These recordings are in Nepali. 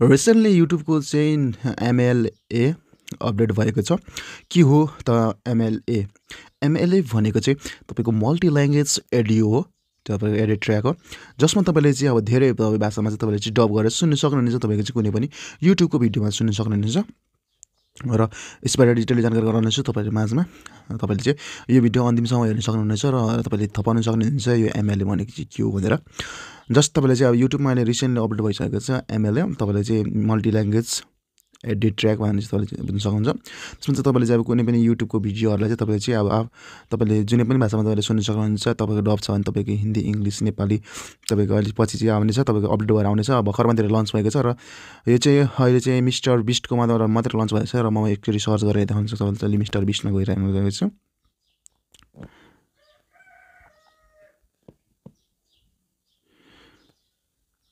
रिसेन्टली युट्युबको चाहिँ एमएलए अपडेट भएको छ। के हो त एमएलए? एमएलए भनेको चाहिँ तपाईँको मल्टी ल्याङ्ग्वेज एडियो हो, तपाईँको एडिट ट्र्याक हो, जसमा तपाईँले चाहिँ अब धेरै भाषामा चाहिँ तपाईँले चाहिँ डब गरेर सुन्नु सक्नुहुनेछ। तपाईँको चाहिँ कुनै पनि युट्युबको भिडियोमा सुन्नु सक्नुहुनेछ र यसबाट डिटेल जानकारी गराउनेछु तपाईँहरू माझमा। तपाईँले चाहिँ यो भिडियो अन्तिमसम्म हेर्न सक्नुहुनेछ र तपाईँले थाहा पाउन सक्नुहुन्छ यो एमएलए भनेको चाहिँ के हो भनेर। जस्ट तपाईँले चाहिँ अब युट्युबमा अहिले रिसेन्टली अपडेट भइसकेको छ एमएलए। तपाईँले चाहिँ मल्टी ल्याङ्ग्वेज एडिट ट्र्याक भनेर चाहिँ तपाईँले बुझ्न सक्नुहुन्छ। त्यसमा चाहिँ तपाईँले चाहिँ अब कुनै पनि युट्युबको भिडियोहरूलाई चाहिँ तपाईँले चाहिँ अब तपाईँले जुनै पनि भाषामा तपाईँले सुन्न सक्नुहुन्छ। तपाईँको डब छ भने तपाईँको हिन्दी, इङ्ग्लिस, नेपाली तपाईँको अहिले पछि चाहिँ आउनेछ, तपाईँको अपडेट भएर आउनेछ। भर्खर मात्रै लन्च भएको छ र यो चाहिँ अहिले चाहिँ मिस्टर बिस्टकोमा मात्रै लन्च भएको छ र म एकचोटि सर्च गरेर देखाउनु सक्छु। तपाईँले मिस्टर बिस्टमा गइरहेको छु।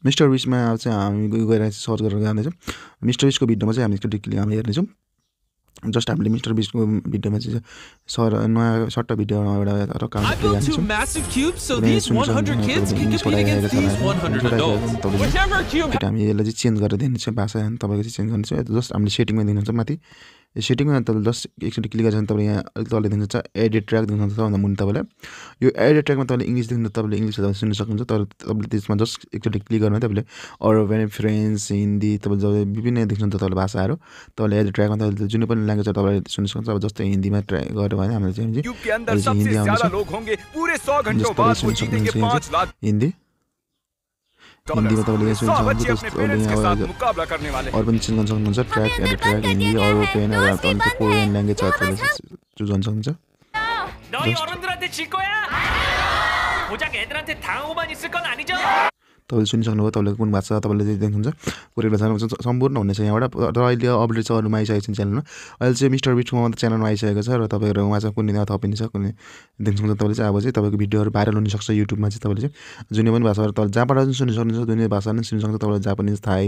मिस्टर बिस्टमा चाहिँ हामी गएर सर्च गरेर जाँदैछौँ। मिस्टर बिस्टको भिडियोमा चाहिँ हामी एकचोटि हामी हेर्नेछौँ। जस्ट हामीले मिस्टर बिस्टको भिडियोमा चाहिँ नयाँ सर्ट भिडियो एउटा काम हामी यसलाई चाहिँ चेन्ज गरेर दिनेछौँ। भाषा तपाईँको चाहिँ चेन्ज गर्नेछ। जस्ट हामीले सेटिङमा दिनुहुन्छ माथि। यो सेटिङमा तपाईँले जस्ट एकचोटि क्लिक गरेर तपाईँले यहाँ अलिक तल दिनुहुन्छ एडिट ट्र्याक दिनुहुन्छ। सबभन्दा मुनि तपाईँलाई यो एडिट ट्र्याकमा तपाईँले इङ्ग्लिस दिनुहुन्छ। तपाईँले इङ्ग्लिस सुन्न सक्नुहुन्छ। तर तपाईँले त्यसमा जस्ट एकचोटि क्लिक गर्नु तपाईँले अरू फ्रेन्च, हिन्दी, तपाईँले जब विभिन्न देख्नुहुन्छ तपाईँले भाषाहरू। तपाईँले एडिट ट्र्याकमा तपाईँले जुनै पनि ल्याङ्ग्वेज तपाईँले सुन्न सक्नुहुन्छ। अब जस्तै हिन्दीमा ट्राई गऱ्यो भने हामीले चाहिँ हिन्दी आउँछ। हिन्दी हिन्दीमा तपाईँले यहाँ सुन्न सक्नुहुन्छ। अरू पनि चेन्ज गर्न सक्नुहुन्छ। Track edit track Hindi, European Korean language तपाईँले चुज गर्न सक्नुहुन्छ। तपाईँले सुनिसक्नुभयो। तपाईँले कुन भाषा तपाईँले चाहिँ देख्नुहुन्छ कोरियन भाषामा सम्पूर्ण हुनेछ यहाँबाट। र अहिले अपडेट चाहिँ अरूमा आइसकेको छ च्यानलमा। अहिले चाहिँ मिस्टर बिस्टको मात्रै च्यानलमा आइसकेको छ र तपाईँहरूमा चाहिँ कुनै थपिन्छ कुनै देख्न सक्नुहुन्छ। तपाईँले चाहिँ अब चाहिँ तपाईँको भिडियोहरू भाइरल हुनसक्छ युट्युबमा चाहिँ। तपाईँले चाहिँ जुनै पनि भाषाहरू तपाईँले जहाँबाट पनि सुन्न सक्नुहुन्छ। जुनै भाषा पनि सुन्न सक्नुहुन्छ। तपाईँले जापानिज, थाई,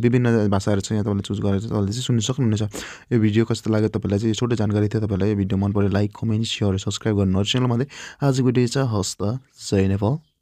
विभिन्न भाषाहरू चाहिँ यहाँ तपाईँले चुज गरेर तपाईँले चाहिँ सुन्न सक्नुहुनेछ। यो भिडियो कस्तो लाग्यो तपाईँलाई चाहिँ छोटो जानकारी थियो। तपाईँलाई यो भिडियो मन पऱ्यो लाइक, कमेन्ट, सेयर, सब्सक्राइब गर्नुहोस् च्यानलमा। आजको भिडियो चाहिँ हस् त, जय नेपाल।